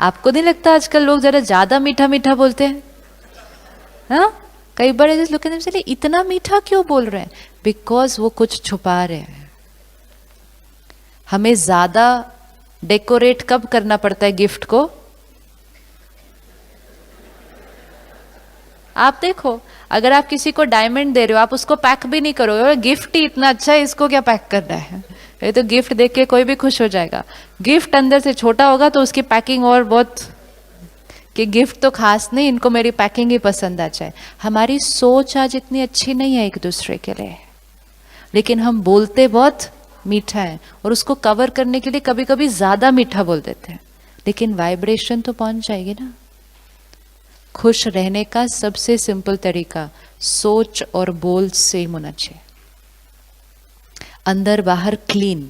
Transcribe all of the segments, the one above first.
आपको नहीं लगता आजकल लोग जरा ज्यादा मीठा मीठा बोलते हैं? हाँ, कई बार लोग कहते हैं चलिए इतना मीठा क्यों बोल रहे हैं? बिकॉज वो कुछ छुपा रहे हैं। हमें ज्यादा डेकोरेट कब करना पड़ता है गिफ्ट को? आप देखो, अगर आप किसी को डायमंड दे रहे हो, आप उसको पैक भी नहीं करोगे, गिफ्ट ही इतना अच्छा है, इसको क्या पैक करना है? ये तो गिफ्ट देख के कोई भी खुश हो जाएगा। गिफ्ट अंदर से छोटा होगा तो उसकी पैकिंग और बहुत, कि गिफ्ट तो खास नहीं, इनको मेरी पैकिंग ही पसंद आ जाए। हमारी सोच आज इतनी अच्छी नहीं है एक दूसरे के लिए, लेकिन हम बोलते बहुत मीठा है और उसको कवर करने के लिए कभी कभी ज्यादा मीठा बोल देते हैं, लेकिन वाइब्रेशन तो पहुंच जाएगी ना। खुश रहने का सबसे सिंपल तरीका सोच और बोल सेम होना चाहिए, अंदर बाहर क्लीन,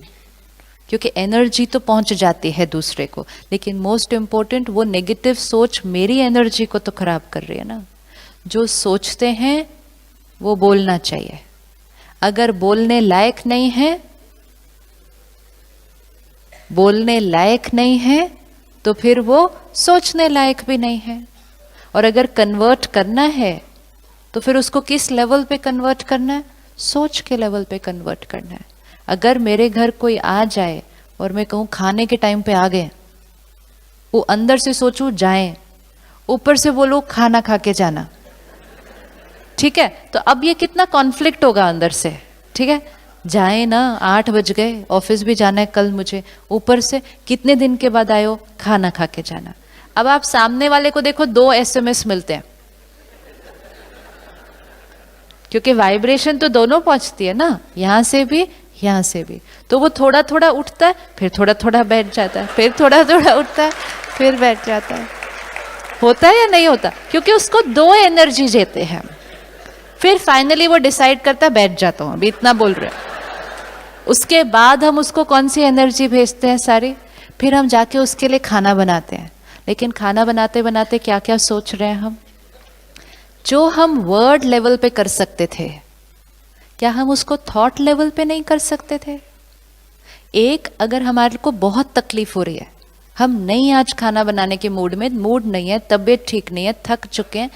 क्योंकि एनर्जी तो पहुंच जाती है दूसरे को, लेकिन मोस्ट इंपॉर्टेंट वो नेगेटिव सोच मेरी एनर्जी को तो खराब कर रही है ना। जो सोचते हैं वो बोलना चाहिए, अगर बोलने लायक नहीं है, बोलने लायक नहीं है तो फिर वो सोचने लायक भी नहीं है। और अगर कन्वर्ट करना है तो फिर उसको किस लेवल पे कन्वर्ट करना है? सोच के लेवल पे कन्वर्ट करना है। अगर मेरे घर कोई आ जाए और मैं कहूँ खाने के टाइम पे आ गए, वो अंदर से सोचूं जाएं, ऊपर से बोलो खाना खा के जाना, ठीक है? तो अब ये कितना कॉन्फ्लिक्ट होगा अंदर से, ठीक है? जाए ना, 8 बज गए, ऑफिस भी जाना है कल मुझे, ऊपर से कितने दिन के बाद आए हो, खाना खा के जाना। अब आप सामने वाले को देखो, 2 SMS मिलते हैं, क्योंकि वाइब्रेशन तो दोनों पहुंचती है ना, यहां से भी यहां से भी। तो वो थोड़ा थोड़ा उठता है, फिर थोड़ा थोड़ा बैठ जाता है, फिर थोड़ा थोड़ा उठता है, फिर बैठ जाता है। होता है या नहीं होता? क्योंकि उसको 2 एनर्जी देते हैं। फिर फाइनली वो डिसाइड करता है बैठ जाता हूं, अभी इतना बोल रहे हैं। उसके बाद हम उसको कौन सी एनर्जी भेजते हैं सारी? फिर हम जाके उसके लिए खाना बनाते हैं, लेकिन खाना बनाते बनाते क्या क्या सोच रहे हैं हम? जो हम वर्ड लेवल पे कर सकते थे, क्या हम उसको थॉट लेवल पे नहीं कर सकते थे? एक, अगर हमारे को बहुत तकलीफ हो रही है, हम नहीं आज खाना बनाने के मूड में, मूड नहीं है, तबीयत ठीक नहीं है, थक चुके हैं,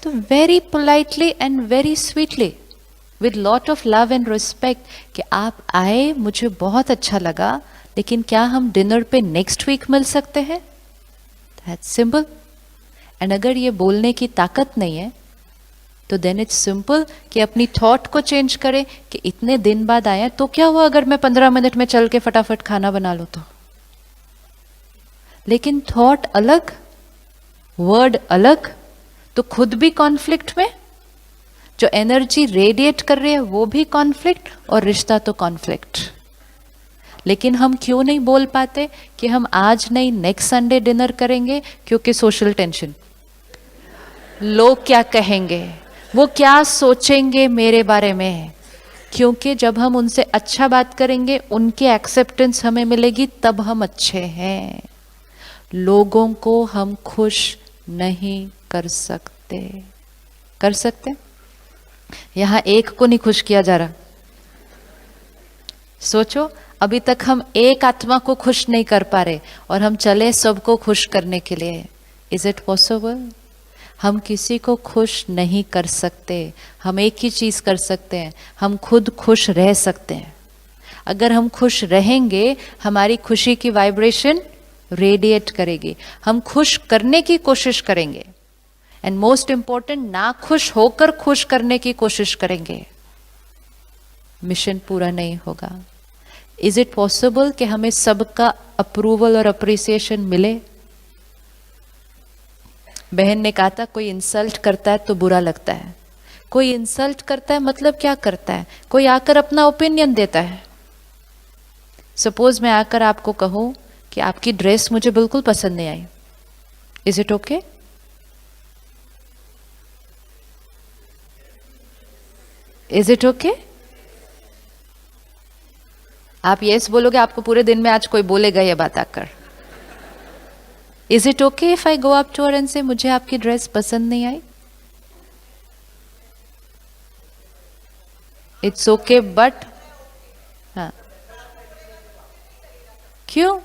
तो very politely and very sweetly with lot of love and respect कि आप आए, मुझे बहुत अच्छा लगा, लेकिन क्या हम डिनर पे नेक्स्ट वीक मिल सकते हैं? That's simple. एंड अगर ये बोलने की ताकत नहीं है तो देन इट्स सिंपल कि अपनी थॉट को चेंज करें कि इतने दिन बाद आया तो क्या हुआ अगर मैं 15 मिनट में चल के फटाफट खाना बना लूं तो। लेकिन थॉट अलग, वर्ड अलग, तो खुद भी कॉन्फ्लिक्ट में, जो एनर्जी रेडिएट कर रही है वो भी कॉन्फ्लिक्ट, और रिश्ता तो कॉन्फ्लिक्ट। लेकिन हम क्यों नहीं बोल पाते कि हम आज नहीं नेक्स्ट संडे डिनर करेंगे? क्योंकि सोशल टेंशन, लोग क्या कहेंगे, वो क्या सोचेंगे मेरे बारे में। क्योंकि जब हम उनसे अच्छा बात करेंगे, उनकी एक्सेप्टेंस हमें मिलेगी, तब हम अच्छे हैं। लोगों को हम खुश नहीं कर सकते। कर सकते? यहां एक को नहीं खुश किया जा रहा। सोचो, अभी तक हम एक आत्मा को खुश नहीं कर पा रहे और हम चले सबको खुश करने के लिए। Is it possible? हम किसी को खुश नहीं कर सकते। हम एक ही चीज कर सकते हैं, हम खुद खुश रह सकते हैं। अगर हम खुश रहेंगे, हमारी खुशी की वाइब्रेशन रेडिएट करेगी। हम खुश करने की कोशिश करेंगे, एंड मोस्ट इंपॉर्टेंट, ना खुश होकर खुश करने की कोशिश करेंगे, मिशन पूरा नहीं होगा। इज इट पॉसिबल कि हमें सबका अप्रूवल और अप्रिसिएशन मिले? बहन ने कहा था कोई इंसल्ट करता है तो बुरा लगता है। कोई इंसल्ट करता है मतलब क्या करता है? कोई आकर अपना ओपिनियन देता है। सपोज मैं आकर आपको कहूं कि आपकी ड्रेस मुझे बिल्कुल पसंद नहीं आई, is it okay? Is it okay? आप यस बोलोगे, आपको पूरे दिन में आज कोई बोलेगा ये बात आकर। Is it okay if I go up to her and say मुझे आपकी ड्रेस पसंद नहीं आई? इट्स ओके, बट हाँ, क्यों?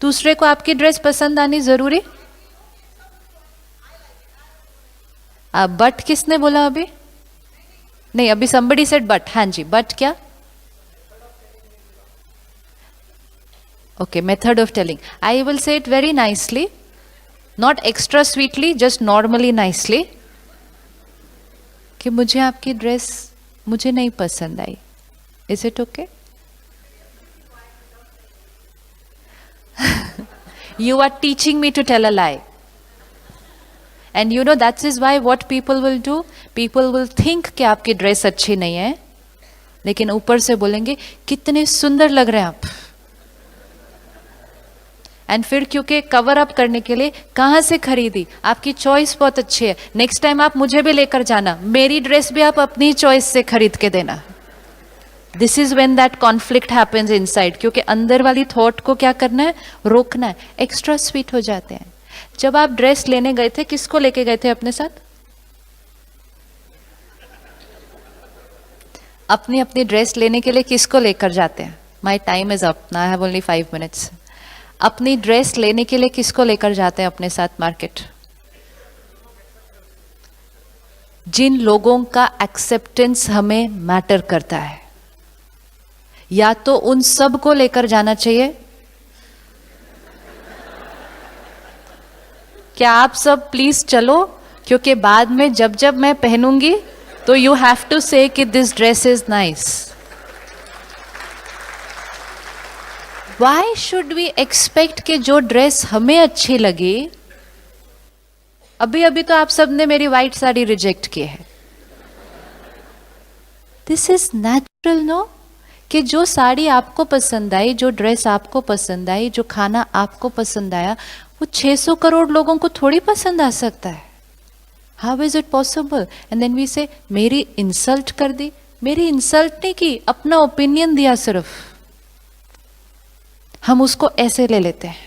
दूसरे को आपकी ड्रेस पसंद आनी जरूरी? बट किसने बोला अभी? नहीं, अभी somebody said बट. हाँ जी, बट क्या? Okay, method of telling. I will say it very nicely, not extra sweetly, just normally nicely. कि मुझे आपकी ड्रेस मुझे नहीं पसंद आई. Is it okay? You are teaching me to tell a lie. And you know that is why what people will do? People will think कि आपकी dress अच्छी नहीं है, लेकिन ऊपर से बोलेंगे कितने सुंदर लग रहे हैं आप. एंड फिर क्योंकि कवर अप करने के लिए कहाँ से खरीदी, आपकी चॉइस बहुत अच्छी है, नेक्स्ट टाइम आप मुझे भी लेकर जाना, मेरी ड्रेस भी आप अपनी चॉइस से खरीद के देना. This is when that conflict happens inside, क्योंकि अंदर वाली थॉट को क्या करना है, रोकना है. एक्स्ट्रा स्वीट हो जाते हैं. जब आप ड्रेस लेने गए थे, किसको लेके गए थे अपने साथ? अपनी अपनी ड्रेस लेने के लिए किसको लेकर जाते हैं? My time is up, I have only 5 minutes. अपनी ड्रेस लेने के लिए किसको लेकर जाते हैं अपने साथ मार्केट? जिन लोगों का एक्सेप्टेंस हमें मैटर करता है. या तो उन सब को लेकर जाना चाहिए. क्या आप सब प्लीज चलो, क्योंकि बाद में जब जब मैं पहनूंगी तो यू हैव टू से कि this dress is nice. Why should we expect कि जो ड्रेस हमें अच्छी लगी, अभी अभी तो आप सब ने मेरी व्हाइट साड़ी रिजेक्ट की है. This is natural, no? कि जो साड़ी आपको पसंद आई, जो ड्रेस आपको पसंद आई, जो खाना आपको पसंद आया, वो 600 करोड़ लोगों को थोड़ी पसंद आ सकता है. How is it possible? And then we say मेरी इंसल्ट कर दी. मेरी इंसल्ट नहीं की, अपना ओपिनियन दिया सिर्फ. हम उसको ऐसे ले लेते हैं,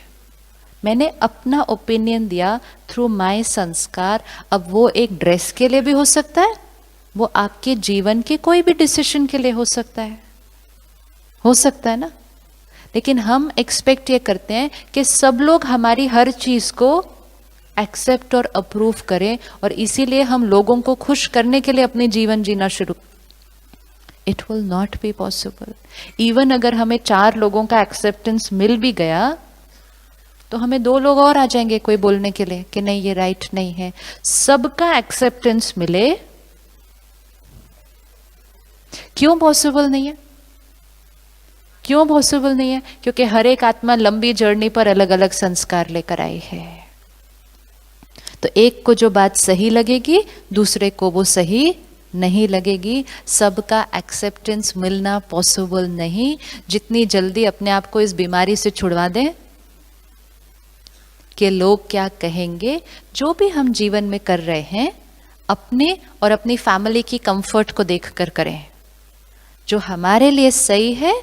मैंने अपना ओपिनियन दिया थ्रू माय संस्कार. अब वो एक ड्रेस के लिए भी हो सकता है, वो आपके जीवन के कोई भी डिसीजन के लिए हो सकता है ना. लेकिन हम एक्सपेक्ट ये करते हैं कि सब लोग हमारी हर चीज को एक्सेप्ट और अप्रूव करें, और इसीलिए हम लोगों को खुश करने के लिए अपनी जीवन जीना शुरू. It will not be possible. Even अगर हमें 4 लोगों का एक्सेप्टेंस मिल भी गया, तो हमें 2 लोग और आ जाएंगे कोई बोलने के लिए कि नहीं ये राइट नहीं है. सबका एक्सेप्टेंस मिले, क्यों पॉसिबल नहीं है? क्यों पॉसिबल नहीं है? क्योंकि हर एक आत्मा लंबी जर्नी पर अलग अलग संस्कार लेकर आई है. तो एक को जो बात सही लगेगी, दूसरे को वो सही नहीं लगेगी. सबका एक्सेप्टेंस मिलना पॉसिबल नहीं. जितनी जल्दी अपने आप को इस बीमारी से छुड़वा दें कि लोग क्या कहेंगे, जो भी हम जीवन में कर रहे हैं अपने और अपनी फैमिली की कंफर्ट को देखकर करें. जो हमारे लिए सही है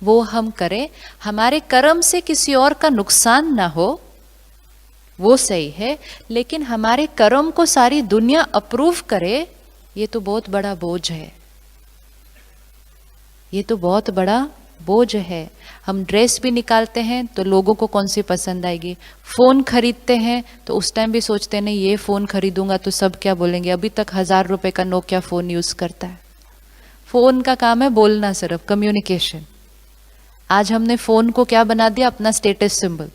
वो हम करें. हमारे कर्म से किसी और का नुकसान ना हो, वो सही है. लेकिन हमारे कर्म को सारी दुनिया अप्रूव करे, ये तो बहुत बड़ा बोझ है. ये तो बहुत बड़ा बोझ है. हम ड्रेस भी निकालते हैं तो लोगों को कौन सी पसंद आएगी. फोन खरीदते हैं तो उस टाइम भी सोचते हैं नहीं ये फोन खरीदूंगा तो सब क्या बोलेंगे. अभी तक 1000 रुपए का नोकिया फोन यूज करता है. फोन का काम है बोलना, सिर्फ कम्युनिकेशन. आज हमने फोन को क्या बना दिया, अपना स्टेटस सिंबल.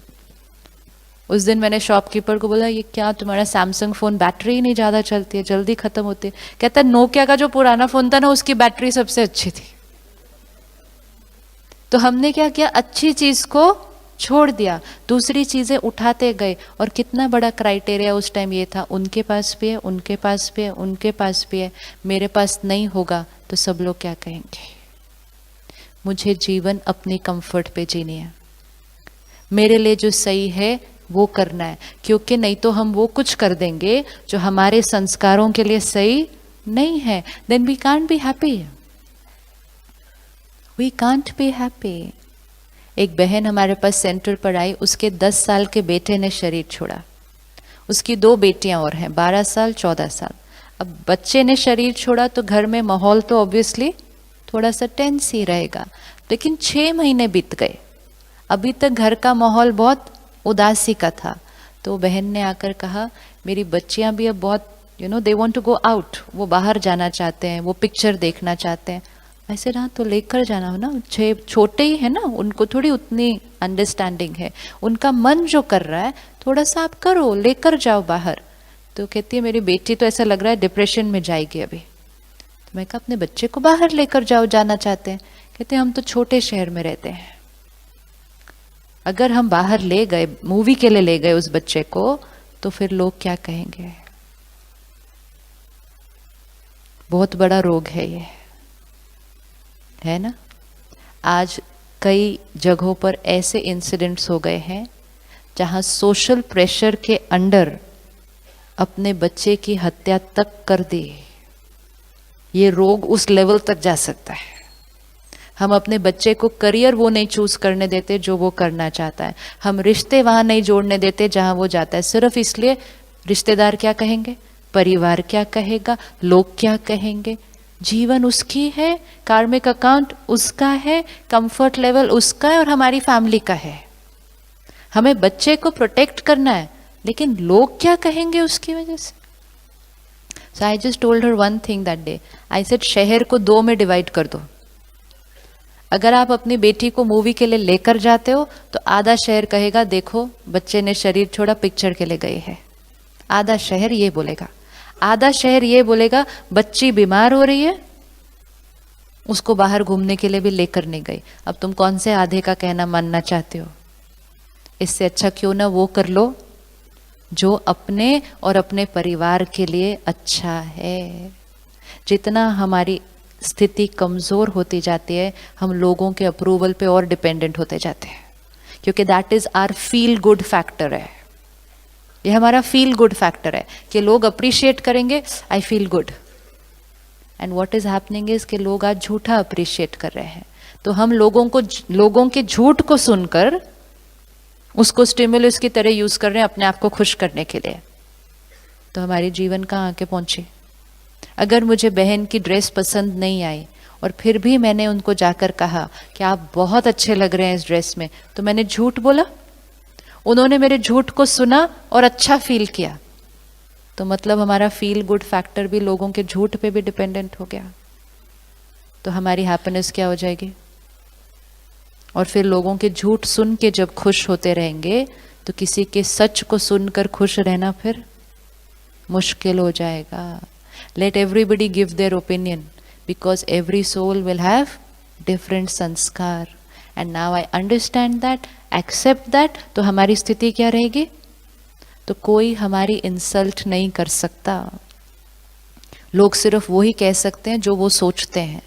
उस दिन मैंने शॉपकीपर को बोला ये क्या तुम्हारा सैमसंग फोन बैटरी ही नहीं ज्यादा चलती है, जल्दी खत्म होती है. कहता है नोकिया का जो पुराना फोन था ना उसकी बैटरी सबसे अच्छी थी. तो हमने क्या किया, अच्छी चीज को छोड़ दिया, दूसरी चीजें उठाते गए. और कितना बड़ा क्राइटेरिया उस टाइम ये था, उनके पास भी है, उनके पास भी है, उनके पास भी है, मेरे पास नहीं होगा तो सब लोग क्या कहेंगे. मुझे जीवन अपनी कंफर्ट पे जीनी है. मेरे लिए जो सही है वो करना है, क्योंकि नहीं तो हम वो कुछ कर देंगे जो हमारे संस्कारों के लिए सही नहीं है. Then we can't be happy. We can't be happy. एक बहन हमारे पास सेंटर पर आई, उसके 10 साल के बेटे ने शरीर छोड़ा. उसकी 2 बेटियां और हैं, 12 साल 14 साल. अब बच्चे ने शरीर छोड़ा तो घर में माहौल तो ऑब्वियसली थोड़ा सा टेंस ही रहेगा. लेकिन 6 महीने बीत गए. अभी तक घर का माहौल बहुत उदासी का था, तो बहन ने आकर कहा मेरी बच्चियां भी अब बहुत they want to go out, वो बाहर जाना चाहते हैं, वो पिक्चर देखना चाहते हैं। ऐसे रहा तो लेकर जाना हो ना, छोटे ही है ना, उनको थोड़ी उतनी अंडरस्टैंडिंग है, उनका मन जो कर रहा है थोड़ा सा आप करो, लेकर जाओ बाहर। तो कहती है मेरी बेटी तो ऐसा लग रहा है डिप्रेशन में जाएगी अभी। तो मैं कहा अपने बच्चे को बाहर लेकर जाओ, जाना चाहते हैं। कहते हम तो छोटे शहर में रहते हैं, अगर हम बाहर ले गए, मूवी के लिए ले गए उस बच्चे को, तो फिर लोग क्या कहेंगे। बहुत बड़ा रोग है ये, है ना। आज कई जगहों पर ऐसे इंसिडेंट्स हो गए हैं जहां सोशल प्रेशर के अंडर अपने बच्चे की हत्या तक कर दी। ये रोग उस लेवल तक जा सकता है। हम अपने बच्चे को करियर वो नहीं चूज करने देते जो वो करना चाहता है, हम रिश्ते वहां नहीं जोड़ने देते जहां वो जाता है, सिर्फ इसलिए रिश्तेदार क्या कहेंगे, परिवार क्या कहेगा, लोग क्या कहेंगे। जीवन उसकी है, कार्मिक अकाउंट उसका है, कंफर्ट लेवल उसका है और हमारी फैमिली का है। हमें बच्चे को प्रोटेक्ट करना है, लेकिन लोग क्या कहेंगे उसकी वजह से। So I just told her one thing that day, I said शहर को 2 में डिवाइड कर दो। अगर आप अपनी बेटी को मूवी के लिए लेकर जाते हो तो आधा शहर कहेगा देखो बच्चे ने शरीर छोड़ा, पिक्चर के लिए गए हैं। आधा शहर ये बोलेगा, आधा शहर ये बोलेगा बच्ची बीमार हो रही है, उसको बाहर घूमने के लिए भी लेकर नहीं गई। अब तुम कौन से आधे का कहना मानना चाहते हो। इससे अच्छा क्यों ना वो कर लो जो अपने और अपने परिवार के लिए अच्छा है। जितना हमारी स्थिति कमजोर होती जाती है, हम लोगों के अप्रूवल पे और डिपेंडेंट होते जाते हैं, क्योंकि that is our feel good factor है। ये हमारा फील गुड फैक्टर है कि लोग अप्रिशिएट करेंगे, I feel good. And what is happening is कि लोग आज झूठा अप्रिशिएट कर रहे हैं, तो हम लोगों के झूठ को सुनकर उसको स्टिमुलस की तरह यूज कर रहे हैं अपने आप को खुश करने के लिए। तो हमारी जीवन कहाँ आके पहुंची। अगर मुझे बहन की ड्रेस पसंद नहीं आई और फिर भी मैंने उनको जाकर कहा कि आप बहुत अच्छे लग रहे हैं इस ड्रेस में, तो मैंने झूठ बोला, उन्होंने मेरे झूठ को सुना और अच्छा फील किया, तो मतलब हमारा फील गुड फैक्टर भी लोगों के झूठ पे भी डिपेंडेंट हो गया। तो हमारी हैप्पीनेस क्या हो जाएगी। और फिर लोगों के झूठ सुन के जब खुश होते रहेंगे तो किसी के सच को सुनकर खुश रहना फिर मुश्किल हो जाएगा। Let everybody give their opinion because every soul will have different संस्कार। And now I understand that, except that. तो हमारी स्थिति क्या रहेगी, तो कोई हमारी इंसल्ट नहीं कर सकता। लोग सिर्फ वही कह सकते हैं जो वो सोचते हैं।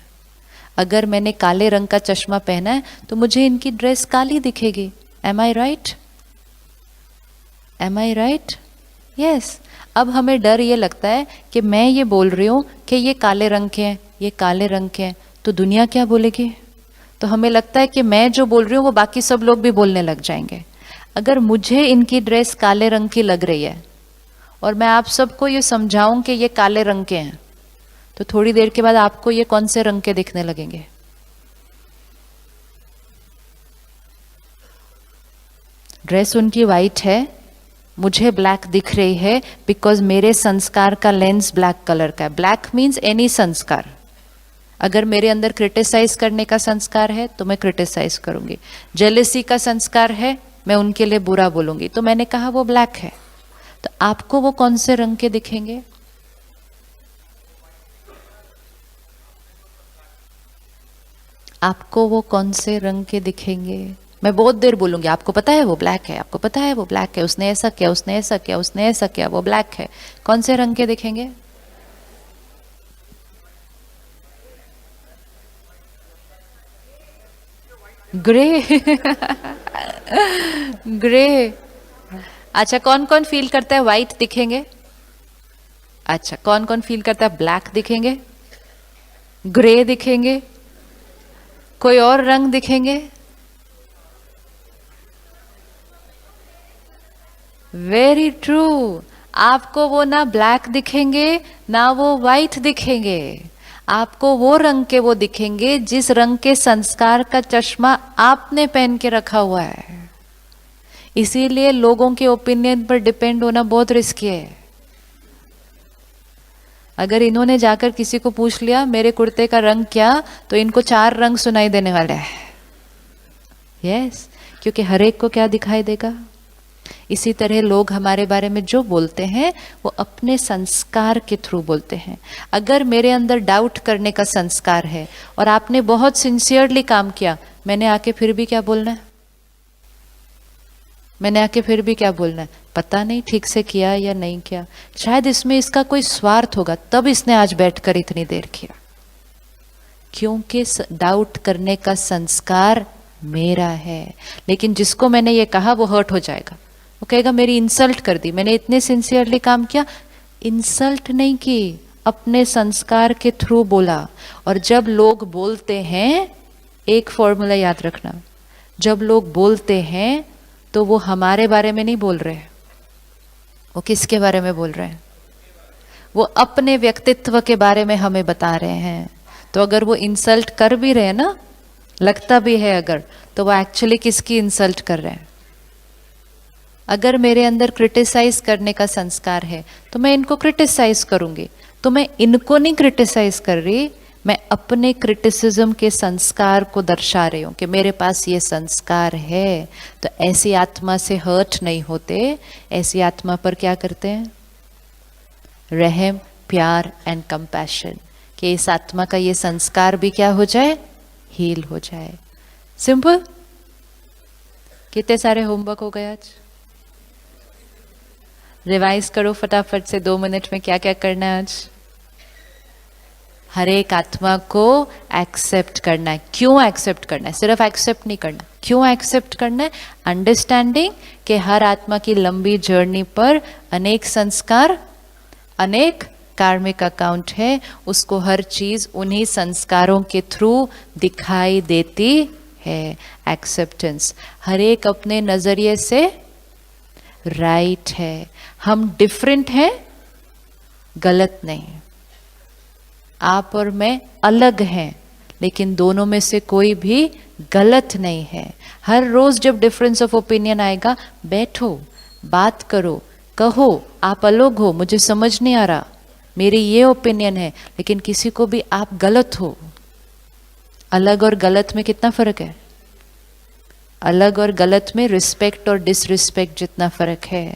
अगर मैंने काले रंग का चश्मा पहना है तो मुझे इनकी ड्रेस काली दिखेगी। एम आई राइट, एम आई राइट, यस। अब हमें डर ये लगता है कि मैं ये बोल रही हूँ कि ये काले रंग के हैं, ये काले रंग के हैं, तो दुनिया क्या बोलेगी। तो हमें लगता है कि मैं जो बोल रही हूँ वो बाकी सब लोग भी बोलने लग जाएंगे। अगर मुझे इनकी ड्रेस काले रंग की लग रही है और मैं आप सबको ये समझाऊं कि ये काले रंग के हैं, तो थोड़ी देर के बाद आपको ये कौन से रंग के दिखने लगेंगे। ड्रेस उनकी वाइट है, मुझे ब्लैक दिख रही है बिकॉज मेरे संस्कार का लेंस ब्लैक कलर का है। ब्लैक मीन्स एनी संस्कार। अगर मेरे अंदर क्रिटिसाइज करने का संस्कार है तो मैं क्रिटिसाइज करूंगी। जेलेसी का संस्कार है, मैं उनके लिए बुरा बोलूंगी, तो मैंने कहा वो ब्लैक है। तो आपको वो कौन से रंग के दिखेंगे। आपको वो कौन से रंग के दिखेंगे। मैं बहुत देर बोलूंगी आपको पता है वो ब्लैक है, आपको पता है वो ब्लैक है, उसने ऐसा किया, उसने ऐसा किया, उसने ऐसा किया, वो ब्लैक है। कौन से रंग के दिखेंगे। Grey grey. अच्छा, कौन कौन फील करता है व्हाइट दिखेंगे। अच्छा, कौन कौन फील करता है ब्लैक दिखेंगे, ग्रे दिखेंगे, कोई और रंग दिखेंगे। Very true. आपको वो ना ब्लैक दिखेंगे ना वो व्हाइट दिखेंगे, आपको वो रंग के वो दिखेंगे जिस रंग के संस्कार का चश्मा आपने पहन के रखा हुआ है। इसीलिए लोगों के ओपिनियन पर डिपेंड होना बहुत रिस्की है। अगर इन्होंने जाकर किसी को पूछ लिया मेरे कुर्ते का रंग क्या, तो इनको 4 रंग सुनाई देने वाले हैं। यस, क्योंकि हर एक को क्या दिखाई देगा। इसी तरह लोग हमारे बारे में जो बोलते हैं वो अपने संस्कार के थ्रू बोलते हैं। अगर मेरे अंदर डाउट करने का संस्कार है और आपने बहुत सिंसियरली काम किया, मैंने आके फिर भी क्या बोलना है? मैंने आके फिर भी क्या बोलना है? पता नहीं ठीक से किया या नहीं किया, शायद इसमें इसका कोई स्वार्थ होगा, तब इसने आज बैठकर इतनी देर किया। क्योंकि डाउट करने का संस्कार मेरा है। लेकिन जिसको मैंने ये कहा वो हर्ट हो जाएगा, वो कहेगा मेरी इंसल्ट कर दी, मैंने इतने सिंसियरली काम किया। इंसल्ट नहीं की, अपने संस्कार के थ्रू बोला। और जब लोग बोलते हैं, एक फॉर्मूला याद रखना, जब लोग बोलते हैं तो वो हमारे बारे में नहीं बोल रहे, वो किसके बारे में बोल रहे हैं? वो अपने व्यक्तित्व के बारे में हमें बता रहे हैं। तो अगर वो इंसल्ट कर भी रहे हैं ना, लगता भी है अगर, तो वो एक्चुअली किसकी इंसल्ट कर रहे हैं? अगर मेरे अंदर क्रिटिसाइज करने का संस्कार है तो मैं इनको क्रिटिसाइज करूंगी। तो मैं इनको नहीं क्रिटिसाइज कर रही, मैं अपने क्रिटिसिज्म के संस्कार को दर्शा रही हूँ कि मेरे पास ये संस्कार है। तो ऐसी आत्मा से हर्ट नहीं होते, ऐसी आत्मा पर क्या करते हैं? रहम, प्यार एंड कंपैशन, कि इस आत्मा का ये संस्कार भी क्या हो जाए? हील हो जाए। सिंपल। कितने सारे होमवर्क हो गए आज? रिवाइज करो फटाफट से 2 मिनट में क्या क्या करना है आज। हर एक आत्मा को एक्सेप्ट करना है। क्यों एक्सेप्ट करना है? सिर्फ एक्सेप्ट नहीं करना, क्यों एक्सेप्ट करना है? अंडरस्टैंडिंग कि हर आत्मा की लंबी जर्नी पर अनेक संस्कार, अनेक कार्मिक अकाउंट है, उसको हर चीज उन्हीं संस्कारों के थ्रू दिखाई देती है। एक्सेप्टेंस। हर एक अपने नजरिए से राइट है। हम डिफरेंट हैं, गलत नहीं। आप और मैं अलग हैं, लेकिन दोनों में से कोई भी गलत नहीं है। हर रोज जब डिफरेंस ऑफ ओपिनियन आएगा, बैठो, बात करो, कहो आप अलग हो, मुझे समझ नहीं आ रहा, मेरी ये ओपिनियन है, लेकिन किसी को भी आप गलत हो। अलग और गलत में कितना फर्क है? अलग और गलत में रिस्पेक्ट और डिसरिस्पेक्ट जितना फर्क है।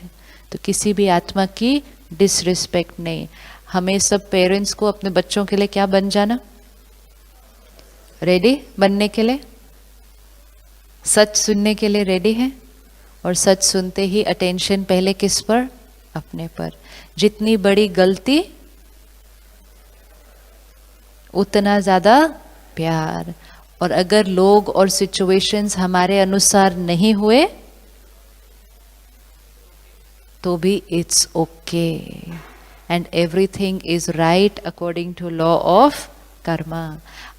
तो किसी भी आत्मा की डिसरिस्पेक्ट नहीं। हमें सब पेरेंट्स को अपने बच्चों के लिए क्या बन जाना? रेडी बनने के लिए, सच सुनने के लिए रेडी है। और सच सुनते ही अटेंशन पहले किस पर? अपने पर। जितनी बड़ी गलती उतना ज्यादा प्यार। और अगर लोग और सिचुएशंस हमारे अनुसार नहीं हुए तो भी it's okay, and everything is right according to law of karma.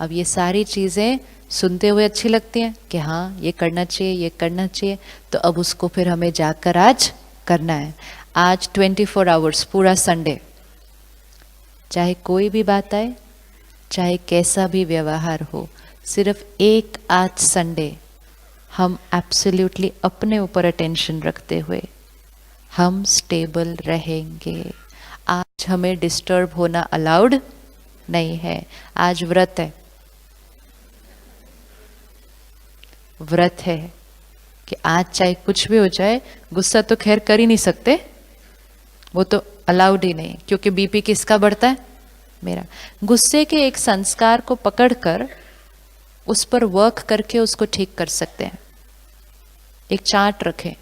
अब ये सारी चीजें सुनते हुए अच्छी लगती हैं कि हाँ ये करना चाहिए, ये करना चाहिए, तो अब उसको फिर हमें जाकर आज करना है। आज 24 आवर्स, पूरा संडे, चाहे कोई भी बात आए, चाहे कैसा भी व्यवहार हो, सिर्फ एक आज संडे हम एब्सोल्युटली अपने ऊपर अटेंशन रखते हुए हम स्टेबल रहेंगे। आज हमें डिस्टर्ब होना अलाउड नहीं है। आज व्रत है, व्रत है कि आज चाहे कुछ भी हो जाए, गुस्सा तो खैर कर ही नहीं सकते, वो तो अलाउड ही नहीं, क्योंकि बीपी किसका बढ़ता है? मेरा। गुस्से के एक संस्कार को पकड़कर उस पर वर्क करके उसको ठीक कर सकते हैं। एक चार्ट रखें,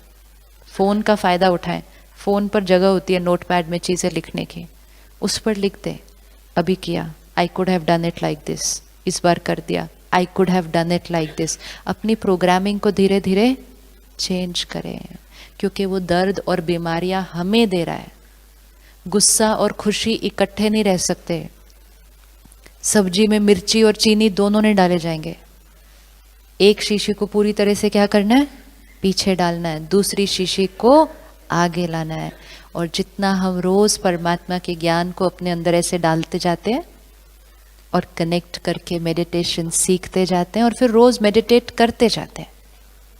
फोन का फायदा उठाएं। फोन पर जगह होती है नोटपैड में चीजें लिखने की, उस पर लिख दें, अभी किया, I could have done it like this, इस बार कर दिया, I could have done it like this. अपनी प्रोग्रामिंग को धीरे धीरे चेंज करें, क्योंकि वो दर्द और बीमारियां हमें दे रहा है। गुस्सा और खुशी इकट्ठे नहीं रह सकते। सब्जी में मिर्ची और चीनी दोनों नहीं डाले जाएंगे। एक शीशी को पूरी तरह से क्या करना है? पीछे डालना है, दूसरी शीशी को आगे लाना है। और जितना हम रोज परमात्मा के ज्ञान को अपने अंदर ऐसे डालते जाते हैं, और कनेक्ट करके मेडिटेशन सीखते जाते हैं और फिर रोज मेडिटेट करते जाते हैं,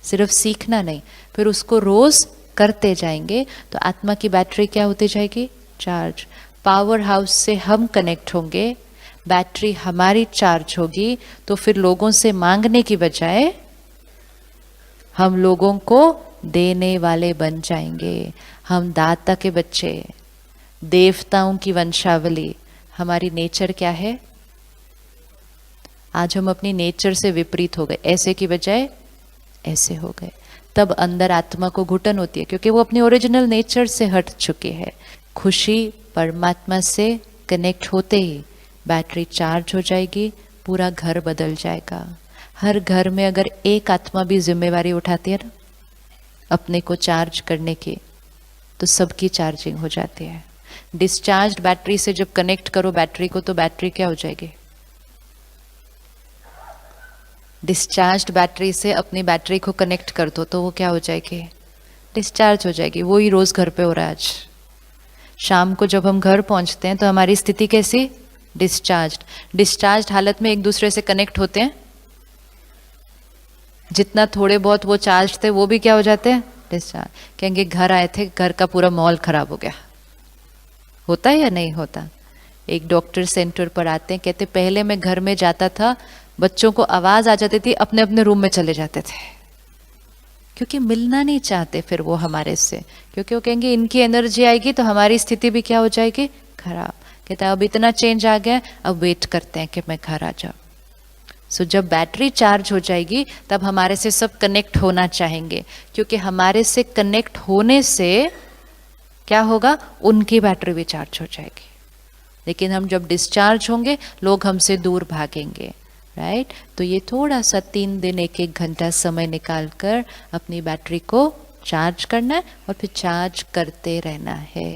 सिर्फ सीखना नहीं, फिर उसको रोज करते जाएंगे तो आत्मा की बैटरी क्या होती जाएगी, चार्ज। पावर हाउस से हम कनेक्ट होंगे, बैटरी हमारी चार्ज होगी, तो फिर लोगों से मांगने की बजाय हम लोगों को देने वाले बन जाएंगे। हम दाता के बच्चे, देवताओं की वंशावली। हमारी नेचर क्या है? आज हम अपनी नेचर से विपरीत हो गए, ऐसे की बजाय ऐसे हो गए। तब अंदर आत्मा को घुटन होती है क्योंकि वो अपनी ओरिजिनल नेचर से हट चुके हैं। खुशी परमात्मा से कनेक्ट होते ही बैटरी चार्ज हो जाएगी, पूरा घर बदल जाएगा। हर घर में अगर एक आत्मा भी जिम्मेवारी उठाती है ना अपने को चार्ज करने की, तो सबकी चार्जिंग हो जाती है। डिस्चार्ज बैटरी से जब कनेक्ट करो बैटरी को, तो बैटरी क्या हो जाएगी? डिस्चार्ज बैटरी से अपनी बैटरी को कनेक्ट कर दो तो वो क्या हो जाएगी? डिस्चार्ज हो जाएगी। वो ही रोज घर पे हो रहा है आज। शाम को जब हम घर पहुंचते हैं तो हमारी स्थिति कैसी? डिस्चार्ज्ड। डिस्चार्ज्ड हालत में एक दूसरे से कनेक्ट होते हैं, जितना थोड़े बहुत वो चार्ज थे वो भी क्या हो जाते हैं? डिस्चार्ज। कहेंगे घर आए थे, घर का पूरा मॉल खराब हो गया। होता है या नहीं होता? एक डॉक्टर सेंटर पर आते हैं, कहते पहले मैं घर में जाता था, बच्चों को आवाज आ जाती थी, अपने अपने रूम में चले जाते थे, क्योंकि मिलना नहीं चाहते फिर वो हमारे से, क्योंकि वो कहेंगे इनकी एनर्जी आएगी तो हमारी स्थिति भी क्या हो जाएगी? खराब। कहता है अब इतना चेंज आ गया, अब वेट करते हैं कि मैं घर आ जाऊं। सो जब बैटरी चार्ज हो जाएगी तब हमारे से सब कनेक्ट होना चाहेंगे, क्योंकि हमारे से कनेक्ट होने से क्या होगा? उनकी बैटरी भी चार्ज हो जाएगी। लेकिन हम जब डिस्चार्ज होंगे लोग हमसे दूर भागेंगे, राइट? तो ये थोड़ा सा 3 दिन 1-1 घंटा समय निकाल कर अपनी बैटरी को चार्ज करना है और फिर चार्ज करते रहना है।